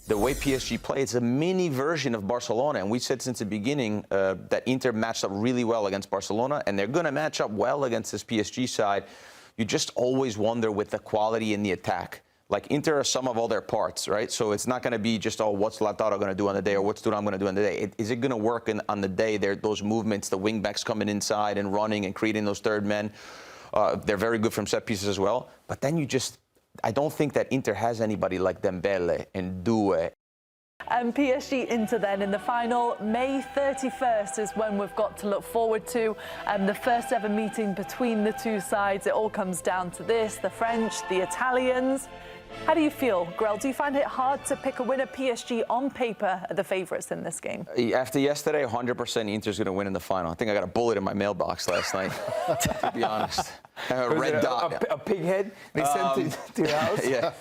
the way PSG play, it's a mini version of Barcelona. And we said since the beginning that Inter matched up really well against Barcelona, and they're going to match up well against this PSG side. You just always wonder with the quality in the attack. Like, Inter are some of all their parts, right? So it's not going to be just, oh, what's Lautaro going to do on the day, or what's Thuram going to do on the day. Is it going to work on the day? Those movements, the wing-backs coming inside and running and creating those third men. They're very good from set pieces as well. But then I don't think that Inter has anybody like Dembélé and Doué. And PSG Inter then in the final. May 31st is when we've got to look forward to the first ever meeting between the two sides. It all comes down to this: the French, the Italians. How do you feel, Grell? Do you find it hard to pick a winner? PSG on paper are the favourites in this game. After yesterday, 100% Inter's going to win in the final. I think I got a bullet in my mailbox last night, to be honest. A red dot. A pig head they sent to your house? Yeah.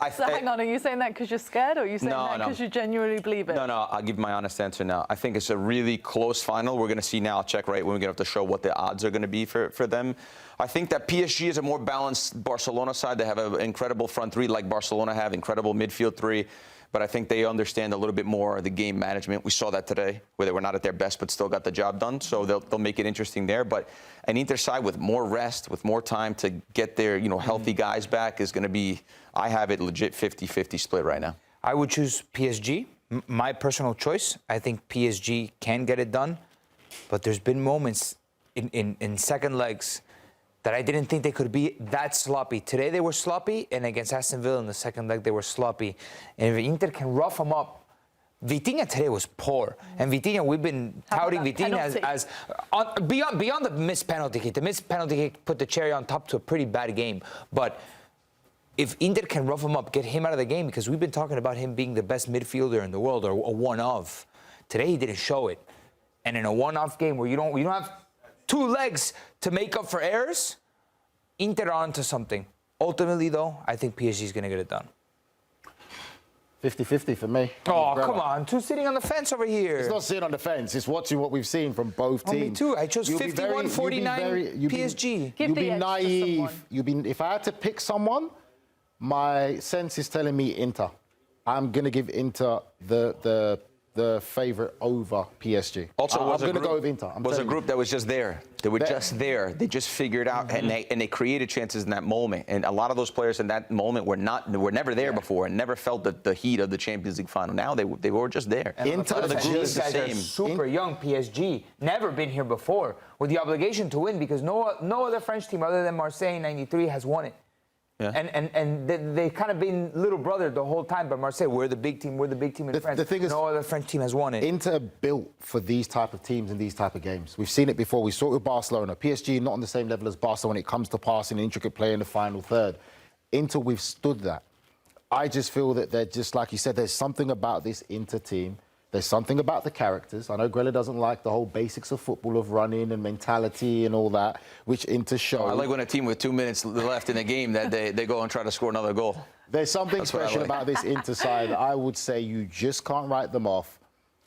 So hang on, are you saying that because you're scared, or are you saying that because you genuinely believe it? No, I'll give my honest answer now. I think it's a really close final. We're going to see now. I'll check right when we get off the show what the odds are going to be for them. I think that PSG is a more balanced Barcelona side. They have an incredible front three like Barcelona have, incredible midfield three. But I think they understand a little bit more the game management. We saw that today, where they were not at their best but still got the job done. So they'll make it interesting there. But an Inter side with more rest, with more time to get their healthy guys back is going to be, I have it legit 50-50 split right now. I would choose PSG, my personal choice. I think PSG can get it done. But there's been moments in second legs that I didn't think they could be that sloppy. Today they were sloppy, and against Aston Villa in the second leg they were sloppy. And if Inter can rough them up, Vitinha today was poor. And Vitinha, we've been touting Vitinha as beyond the missed penalty kick. The missed penalty kick put the cherry on top to a pretty bad game. But if Inter can rough him up, get him out of the game, because we've been talking about him being the best midfielder in the world, or a one-of. Today he didn't show it. And in a one-off game where you don't have two legs to make up for errors, Inter on to something. Ultimately, though, I think PSG is going to get it done. 50-50 for me. Oh, come on. Two sitting on the fence over here. It's not sitting on the fence. It's watching what we've seen from both teams. Me too. I chose 51-49 PSG. You'll be naive. If I had to pick someone, my sense is telling me Inter. I'm going to give Inter the favourite over PSG. Also, I'm going to go with Inter. Was a group that was just there. They were just there. They just figured out, and they created chances in that moment. And a lot of those players in that moment were never there before, and never felt the heat of the Champions League final. Now they were just there. And Inter, these guys are super young. PSG, never been here before, with the obligation to win, because no other French team other than Marseille in '93 has won it. Yeah. And they've kind of been little brother the whole time, but Marseille, we're the big team in France. The thing is, no other French team has won it. Inter built for these type of teams and these type of games. We've seen it before. We saw it with Barcelona. PSG not on the same level as Barcelona when it comes to passing and intricate play in the final third. Inter withstood that. I just feel that they're just, like you said, there's something about this Inter team. There's something about the characters. I know Grella doesn't like the whole basics of football, of running and mentality and all that, which Inter show. I like when a team with 2 minutes left in the game that they go and try to score another goal. There's something special about this Inter side. I would say you just can't write them off.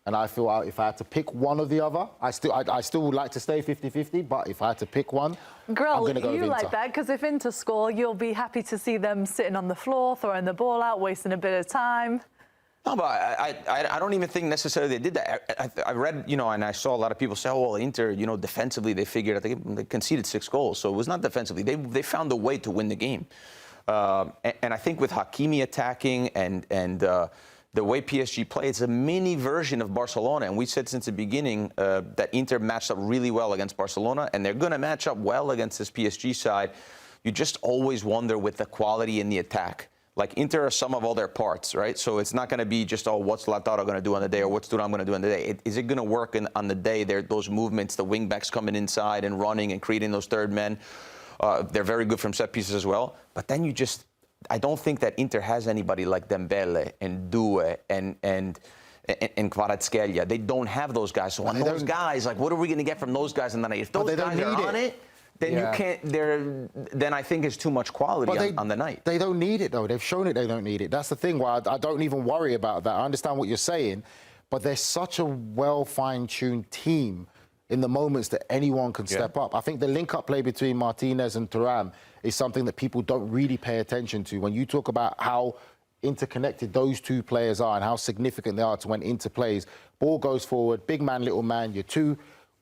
And I feel if I had to pick one or the other, I still would like to stay 50-50, but if I had to pick one, Grell, I'm going to go with Inter. you like that, because if Inter score, you'll be happy to see them sitting on the floor, throwing the ball out, wasting a bit of time. No, but I don't even think necessarily they did that. I read, and I saw a lot of people say, oh, well, Inter, defensively they figured out they conceded 6 goals. So it was not defensively. They found a way to win the game. And I think with Hakimi attacking and the way PSG play, it's a mini version of Barcelona. And we said since the beginning that Inter matched up really well against Barcelona, and they're going to match up well against this PSG side. You just always wonder with the quality in the attack. Like, Inter are some of all their parts, right? So it's not going to be just, oh, what's Lautaro going to do on the day, or what's Thuram going to do on the day. Is it going to work on the day? Those movements, the wing-backs coming inside and running and creating those third men. They're very good from set pieces as well. But then I don't think that Inter has anybody like Dembélé and Doué and Kvaratskhelia. They don't have those guys. So on those guys, like, what are we going to get from those guys in the night? If those guys are on it, then you can't. Then I think it's too much quality on the night. They don't need it, though. They've shown it they don't need it. That's the thing why I don't even worry about that. I understand what you're saying, but they're such a well fine-tuned team in the moments that anyone can step up. I think the link-up play between Martinez and Thuram is something that people don't really pay attention to. When you talk about how interconnected those two players are and how significant they are to when Inter plays. Ball goes forward, big man, little man. Your two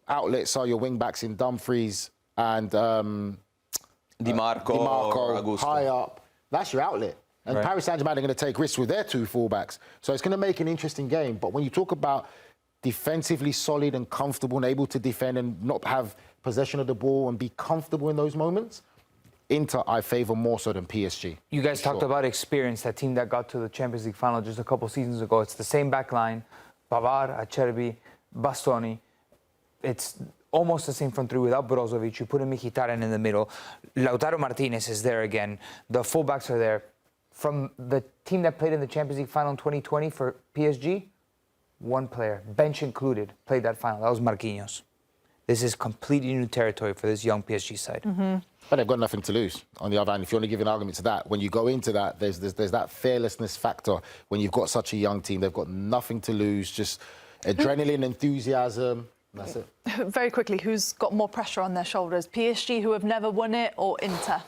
outlets are your wing backs in Dumfries and Di Marco, Augusto. High up. That's your outlet. And Right. Paris Saint-Germain are going to take risks with their two fullbacks. So it's going to make an interesting game. But when you talk about defensively solid and comfortable and able to defend and not have possession of the ball and be comfortable in those moments, Inter I favour more so than PSG. You guys talked about experience, that team that got to the Champions League final just a couple seasons ago. It's the same back line, Pavard, Acerbi, Bastoni. It's almost the same front three without Brozovic. You put in Mkhitaryan in the middle. Lautaro Martínez is there again. The fullbacks are there. From the team that played in the Champions League final in 2020 for PSG, one player, bench included, played that final. That was Marquinhos. This is completely new territory for this young PSG side. But they've got nothing to lose. On the other hand, if you want to give an argument to that, when you go into that, there's that fearlessness factor. When you've got such a young team, they've got nothing to lose, just adrenaline, enthusiasm. That's it. Very quickly, who's got more pressure on their shoulders? PSG, who have never won it, or Inter?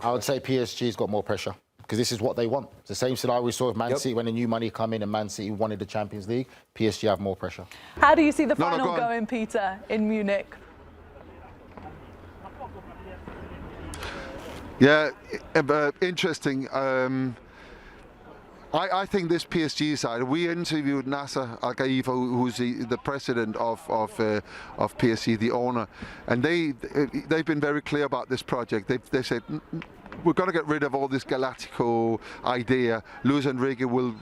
I would say PSG's got more pressure because this is what they want. It's the same scenario we saw with Man City when the new money come in and Man City wanted the Champions League. PSG have more pressure. How do you see the No, final go on. going, Peter, in Munich? Yeah, interesting. I think this PSG side. We interviewed Nasser Al-Khelaifi, who's the president of PSG, the owner, and they've been very clear about this project. They said, we're going to get rid of all this Galactico idea. Luis Enrique will,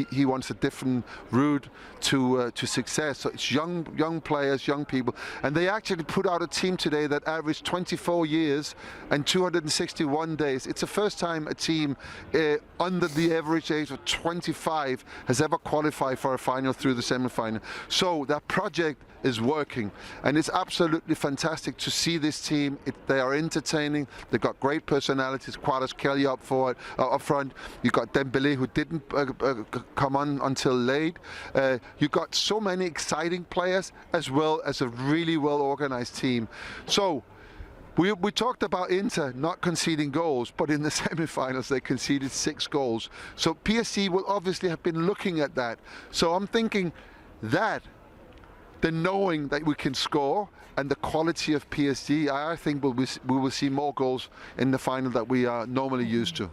he wants a different route to success. So it's young players, young people, and they actually put out a team today that averaged 24 years and 261 days. It's the first time a team under the average age of 25 has ever qualified for a final through the semi-final. So that project is working, and it's absolutely fantastic to see this team. They are entertaining. They've got great personalities. Kelly up front. You got Dembélé, who didn't come on until late. You got so many exciting players, as well as a really well-organized team. So we talked about Inter not conceding goals, but in the semi-finals they conceded 6 goals. So PSG will obviously have been looking at that. So I'm thinking that the knowing that we can score and the quality of PSG, I think we will see more goals in the final that we are normally used to.